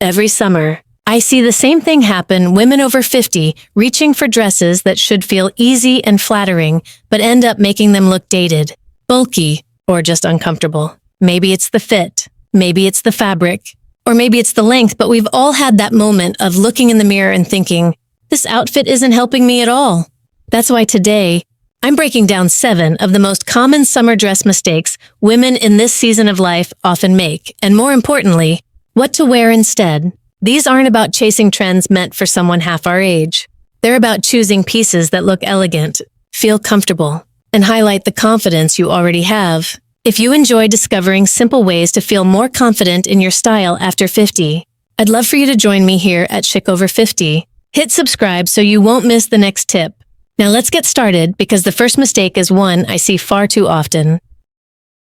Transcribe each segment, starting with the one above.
Every summer, I see the same thing happen, women over 50 reaching for dresses that should feel easy and flattering, but end up making them look dated, bulky, or just uncomfortable. Maybe it's the fit, maybe it's the fabric, or maybe it's the length, but we've all had that moment of looking in the mirror and thinking, this outfit isn't helping me at all. That's why today, I'm breaking down 7 of the most common summer dress mistakes women in this season of life often make, and more importantly, what to wear instead. These aren't about chasing trends meant for someone half our age. They're about choosing pieces that look elegant, feel comfortable, and highlight the confidence you already have. If you enjoy discovering simple ways to feel more confident in your style after 50, I'd love for you to join me here at Chic Over 50. Hit subscribe so you won't miss the next tip. Now let's get started because the first mistake is one I see far too often.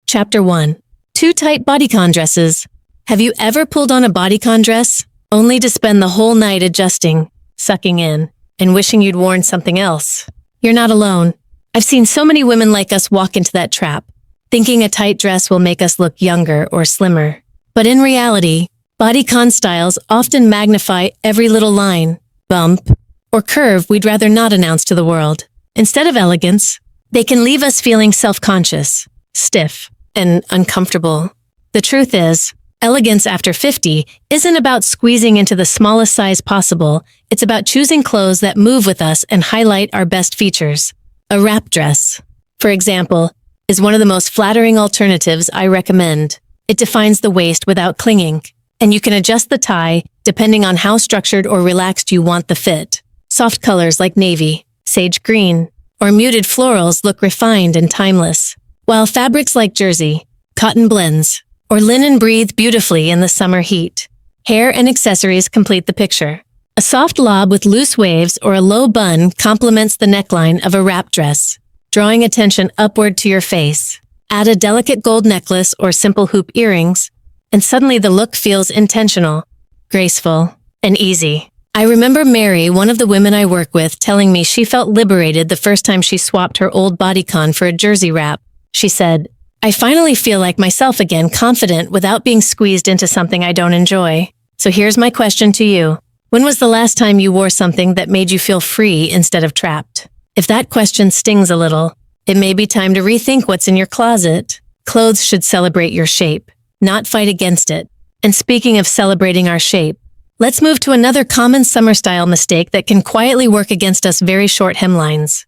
Chapter 1. Too tight bodycon dresses. Have you ever pulled on a bodycon dress, only to spend the whole night adjusting, sucking in, and wishing you'd worn something else? You're not alone. I've seen so many women like us walk into that trap, thinking a tight dress will make us look younger or slimmer. But in reality, bodycon styles often magnify every little line, bump, or curve we'd rather not announce to the world. Instead of elegance, they can leave us feeling self-conscious, stiff, and uncomfortable. The truth is, elegance after 50 isn't about squeezing into the smallest size possible. It's about choosing clothes that move with us and highlight our best features. A wrap dress, for example, is one of the most flattering alternatives I recommend. It defines the waist without clinging, and you can adjust the tie depending on how structured or relaxed you want the fit. Soft colors like navy, sage green, or muted florals look refined and timeless, while fabrics like jersey, cotton blends, or linen breathe beautifully in the summer heat. Hair and accessories complete the picture. A soft lob with loose waves or a low bun complements the neckline of a wrap dress, drawing attention upward to your face. Add a delicate gold necklace or simple hoop earrings, and suddenly the look feels intentional, graceful, and easy. I remember Mary, one of the women I work with, telling me she felt liberated the first time she swapped her old bodycon for a jersey wrap. She said, I finally feel like myself again, confident without being squeezed into something I don't enjoy. So here's my question to you. When was the last time you wore something that made you feel free instead of trapped? If that question stings a little, it may be time to rethink what's in your closet. Clothes should celebrate your shape, not fight against it. And speaking of celebrating our shape, let's move to another common summer style mistake that can quietly work against us: very short hemlines.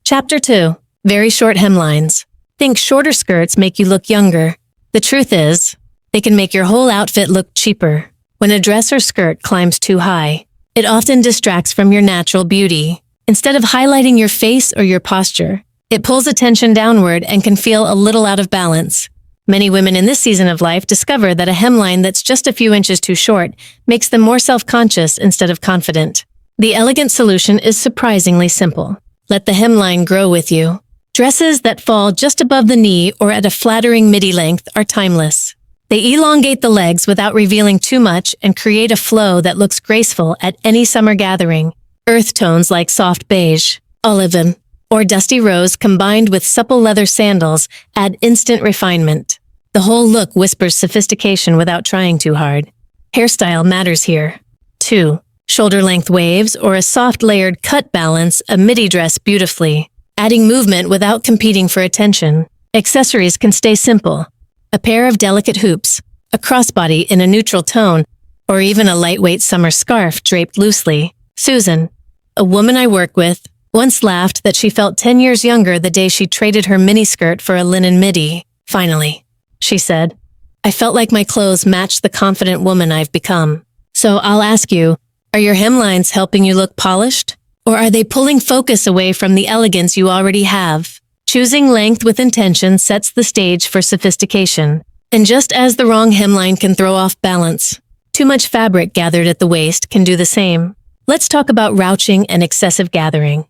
Chapter 2. Very short hemlines. Think shorter skirts make you look younger. The truth is, they can make your whole outfit look cheaper. When a dress or skirt climbs too high, it often distracts from your natural beauty. Instead of highlighting your face or your posture, it pulls attention downward and can feel a little out of balance. Many women in this season of life discover that a hemline that's just a few inches too short makes them more self-conscious instead of confident. The elegant solution is surprisingly simple. Let the hemline grow with you. Dresses that fall just above the knee or at a flattering midi length are timeless. They elongate the legs without revealing too much and create a flow that looks graceful at any summer gathering. Earth tones like soft beige, olive, or dusty rose combined with supple leather sandals add instant refinement. The whole look whispers sophistication without trying too hard. Hairstyle matters here. 2. Shoulder-length waves or a soft layered cut balance a midi dress beautifully, adding movement without competing for attention. Accessories can stay simple. A pair of delicate hoops, a crossbody in a neutral tone, or even a lightweight summer scarf draped loosely. Susan, a woman I work with, once laughed that she felt 10 years younger the day she traded her miniskirt for a linen midi. Finally, she said, I felt like my clothes matched the confident woman I've become. So I'll ask you, are your hemlines helping you look polished? Or are they pulling focus away from the elegance you already have? Choosing length with intention sets the stage for sophistication. And just as the wrong hemline can throw off balance, too much fabric gathered at the waist can do the same. Let's talk about ruching and excessive gathering.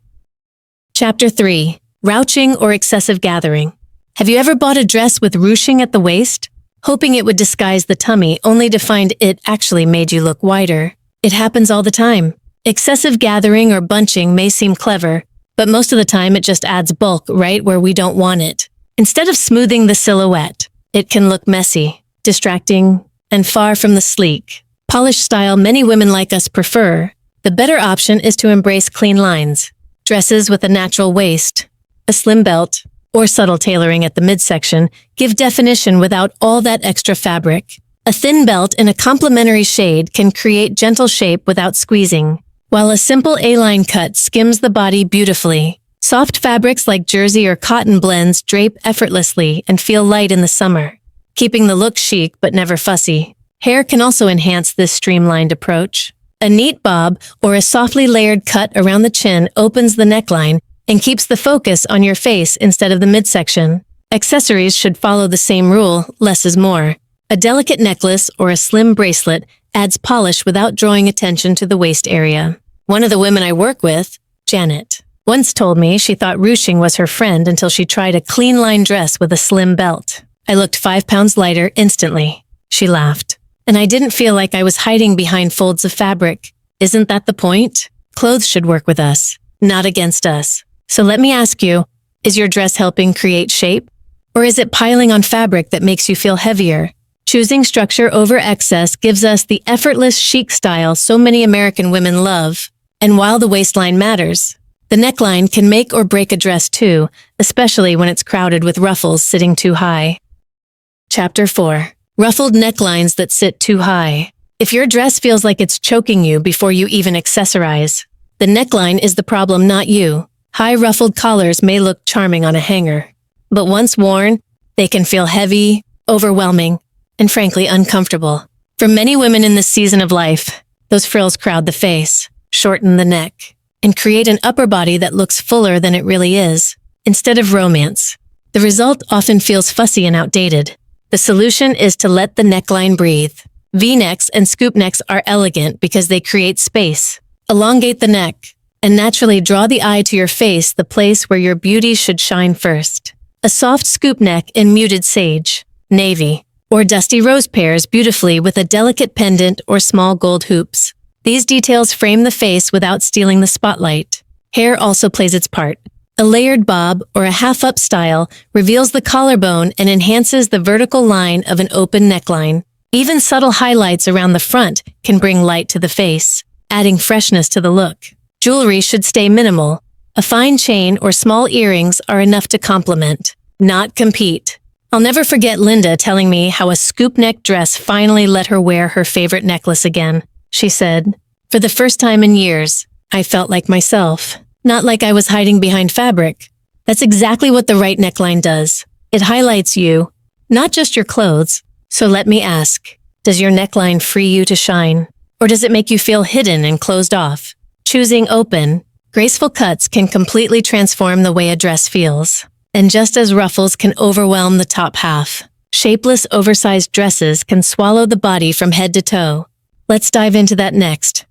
Chapter 3. Ruching or excessive gathering. Have you ever bought a dress with ruching at the waist, hoping it would disguise the tummy only to find it actually made you look wider? It happens all the time. Excessive gathering or bunching may seem clever, but most of the time it just adds bulk right where we don't want it. Instead of smoothing the silhouette, it can look messy, distracting, and far from the sleek, polished style many women like us prefer, the better option is to embrace clean lines. Dresses with a natural waist, a slim belt, or subtle tailoring at the midsection give definition without all that extra fabric. A thin belt in a complementary shade can create gentle shape without squeezing, while a simple A-line cut skims the body beautifully. Soft fabrics like jersey or cotton blends drape effortlessly and feel light in the summer, keeping the look chic but never fussy. Hair can also enhance this streamlined approach. A neat bob or a softly layered cut around the chin opens the neckline and keeps the focus on your face instead of the midsection. Accessories should follow the same rule, less is more. A delicate necklace or a slim bracelet adds polish without drawing attention to the waist area. One of the women I work with, Janet, once told me she thought ruching was her friend until she tried a clean line dress with a slim belt. I looked 5 pounds lighter instantly. She laughed. And I didn't feel like I was hiding behind folds of fabric. Isn't that the point? Clothes should work with us, not against us. So let me ask you, is your dress helping create shape? Or is it piling on fabric that makes you feel heavier? Choosing structure over excess gives us the effortless chic style so many American women love. And while the waistline matters, the neckline can make or break a dress too, especially when it's crowded with ruffles sitting too high. Chapter 4. Ruffled necklines that sit too high. If your dress feels like it's choking you before you even accessorize, the neckline is the problem, not you. High ruffled collars may look charming on a hanger, but once worn, they can feel heavy, overwhelming, and frankly uncomfortable. For many women in this season of life, those frills crowd the face, shorten the neck, and create an upper body that looks fuller than it really is. Instead of romance, the result often feels fussy and outdated. The solution is to let the neckline breathe. V-necks and scoop necks are elegant because they create space. Elongate the neck and naturally draw the eye to your face, the place where your beauty should shine first. A soft scoop neck in muted sage, navy, or dusty rose pairs beautifully with a delicate pendant or small gold hoops. These details frame the face without stealing the spotlight. Hair also plays its part. A layered bob or a half-up style reveals the collarbone and enhances the vertical line of an open neckline. Even subtle highlights around the front can bring light to the face, adding freshness to the look. Jewelry should stay minimal. A fine chain or small earrings are enough to complement, not compete. I'll never forget Linda telling me how a scoop neck dress finally let her wear her favorite necklace again. She said, "For the first time in years, I felt like myself. Not like I was hiding behind fabric." That's exactly what the right neckline does. It highlights you, not just your clothes. So let me ask, does your neckline free you to shine? Or does it make you feel hidden and closed off? Choosing open, graceful cuts can completely transform the way a dress feels. And just as ruffles can overwhelm the top half, shapeless, oversized dresses can swallow the body from head to toe. Let's dive into that next.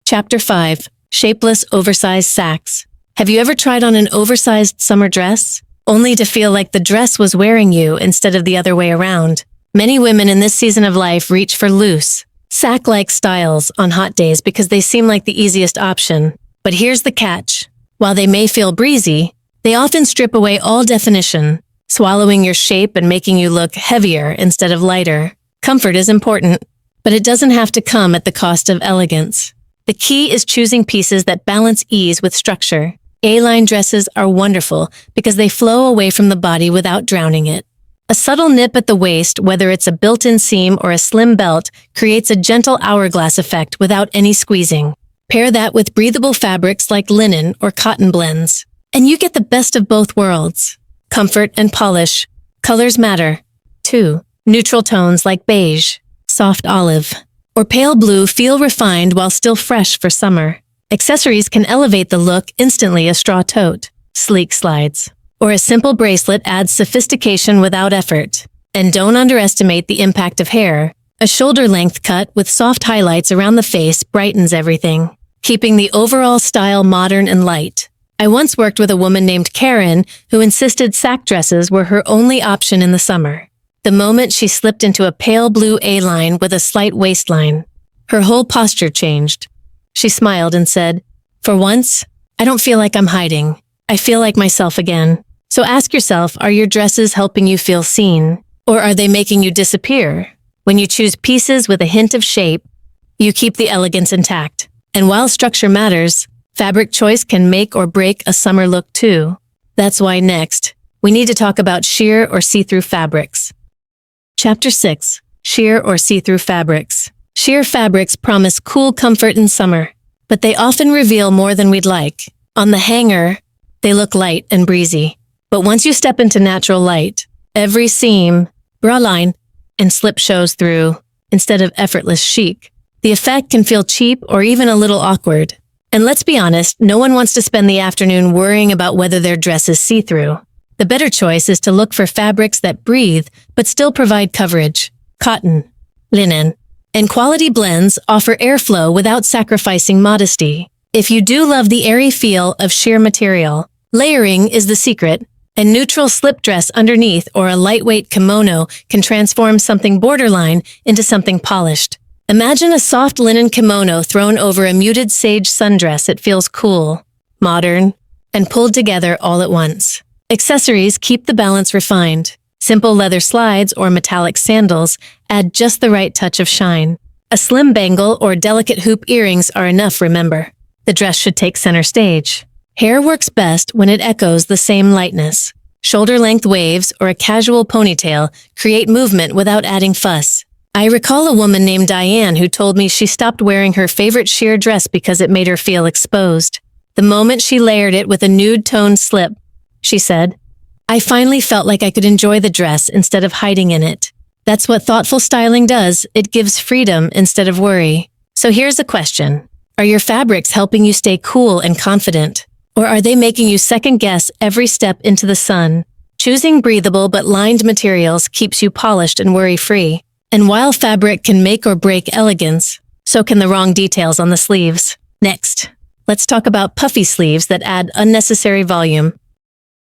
Chapter 5. Shapeless, oversized sacks. Have you ever tried on an oversized summer dress, only to feel like the dress was wearing you instead of the other way around? Many women in this season of life reach for loose, sack-like styles on hot days because they seem like the easiest option. But here's the catch. While they may feel breezy, they often strip away all definition, swallowing your shape and making you look heavier instead of lighter. Comfort is important, but it doesn't have to come at the cost of elegance. The key is choosing pieces that balance ease with structure. A-line dresses are wonderful because they flow away from the body without drowning it. A subtle nip at the waist, whether it's a built-in seam or a slim belt, creates a gentle hourglass effect without any squeezing. Pair that with breathable fabrics like linen or cotton blends, and you get the best of both worlds. Comfort and polish. Colors matter, too. Neutral tones like beige, soft olive, or pale blue feel refined while still fresh for summer. Accessories can elevate the look instantly. A straw tote, sleek slides, or a simple bracelet adds sophistication without effort. And don't underestimate the impact of hair. A shoulder-length cut with soft highlights around the face brightens everything, keeping the overall style modern and light. I once worked with a woman named Karen who insisted sack dresses were her only option in the summer. The moment she slipped into a pale blue A-line with a slight waistline, her whole posture changed. She smiled and said, "For once, I don't feel like I'm hiding. I feel like myself again." So ask yourself, are your dresses helping you feel seen? Or are they making you disappear? When you choose pieces with a hint of shape, You keep the elegance intact. And while structure matters, fabric choice can make or break a summer look too. That's why next, we need to talk about sheer or see-through fabrics. Chapter 6. Sheer or see-through fabrics. Sheer fabrics promise cool comfort in summer, but they often reveal more than we'd like. On the hanger, they look light and breezy. But once you step into natural light, every seam, bra line, and slip shows through instead of effortless chic. The effect can feel cheap or even a little awkward. And let's be honest, no one wants to spend the afternoon worrying about whether their dress is see-through. The better choice is to look for fabrics that breathe but still provide coverage. Cotton, linen, and quality blends offer airflow without sacrificing modesty. If you do love the airy feel of sheer material, layering is the secret. A neutral slip dress underneath or a lightweight kimono can transform something borderline into something polished. Imagine a soft linen kimono thrown over a muted sage sundress. It feels cool, modern, and pulled together all at once. Accessories keep the balance refined. Simple leather slides or metallic sandals add just the right touch of shine. A slim bangle or delicate hoop earrings are enough, remember. The dress should take center stage. Hair works best when it echoes the same lightness. Shoulder-length waves or a casual ponytail create movement without adding fuss. I recall a woman named Diane who told me she stopped wearing her favorite sheer dress because it made her feel exposed. The moment she layered it with a nude-toned slip, she said, "I finally felt like I could enjoy the dress instead of hiding in it." That's what thoughtful styling does. It gives freedom instead of worry. So here's a question. Are your fabrics helping you stay cool and confident? Or are they making you second-guess every step into the sun? Choosing breathable but lined materials keeps you polished and worry-free. And while fabric can make or break elegance, so can the wrong details on the sleeves. Next, let's talk about puffy sleeves that add unnecessary volume.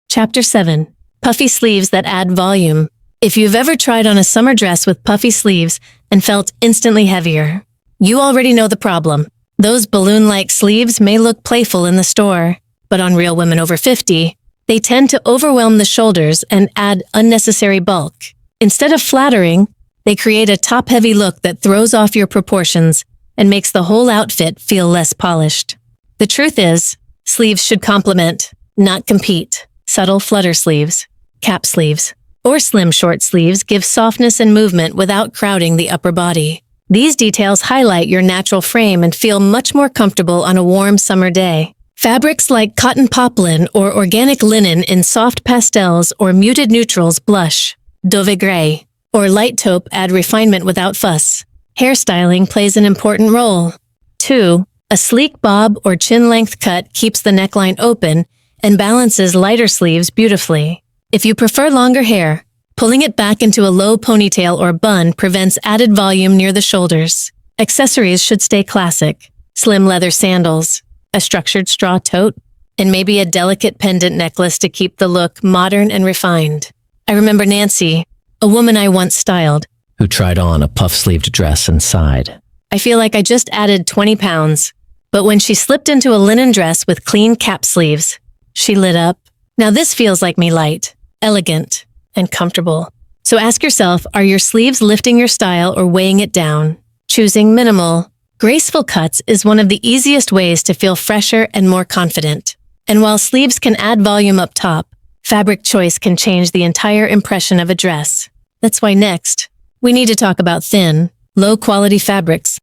Chapter 7. Puffy sleeves that add volume. If you've ever tried on a summer dress with puffy sleeves and felt instantly heavier, you already know the problem. Those balloon-like sleeves may look playful in the store, but on real women over 50, they tend to overwhelm the shoulders and add unnecessary bulk. Instead of flattering, they create a top-heavy look that throws off your proportions and makes the whole outfit feel less polished. The truth is, sleeves should complement, not compete. Subtle flutter sleeves, cap sleeves, or slim short sleeves give softness and movement without crowding the upper body. These details highlight your natural frame and feel much more comfortable on a warm summer day. Fabrics like cotton poplin or organic linen in soft pastels or muted neutrals blush. Dove gray or light taupe add refinement without fuss. Hairstyling plays an important role. 2. A sleek bob or chin-length cut keeps the neckline open and balances lighter sleeves beautifully. If you prefer longer hair, pulling it back into a low ponytail or bun prevents added volume near the shoulders. Accessories should stay classic. Slim leather sandals, a structured straw tote, and maybe a delicate pendant necklace to keep the look modern and refined. I remember Nancy, a woman I once styled, who tried on a puff-sleeved dress and sighed. "I feel like I just added 20 pounds. But when she slipped into a linen dress with clean cap sleeves, she lit up. Now this feels like me light, elegant, and comfortable." So ask yourself, are your sleeves lifting your style or weighing it down? Choosing minimal, graceful cuts is one of the easiest ways to feel fresher and more confident. And while sleeves can add volume up top, fabric choice can change the entire impression of a dress. That's why next, we need to talk about thin, low-quality fabrics.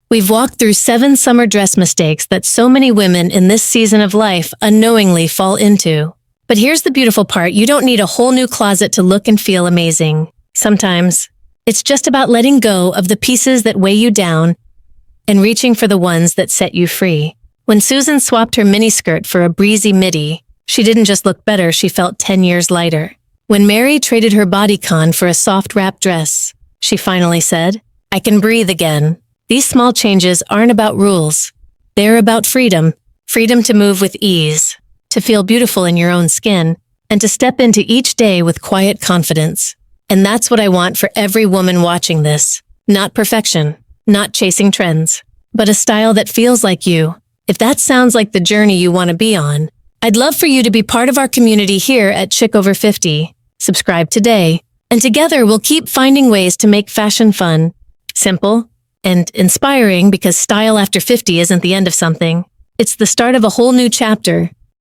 We've walked through 7 summer dress mistakes that so many women in this season of life unknowingly fall into. But here's the beautiful part, you don't need a whole new closet to look and feel amazing. Sometimes, it's just about letting go of the pieces that weigh you down and reaching for the ones that set you free. When Susan swapped her miniskirt for a breezy midi, she didn't just look better, she felt 10 years lighter. When Mary traded her bodycon for a soft wrap dress, she finally said, "I can breathe again." These small changes aren't about rules. They're about freedom. Freedom to move with ease, to feel beautiful in your own skin, and to step into each day with quiet confidence. And that's what I want for every woman watching this. Not perfection, not chasing trends, but a style that feels like you. If that sounds like the journey you want to be on, I'd love for you to be part of our community here at Chic Over 50. Subscribe today, and together we'll keep finding ways to make fashion fun, simple, and inspiring because style after 50 isn't the end of something. It's the start of a whole new chapter.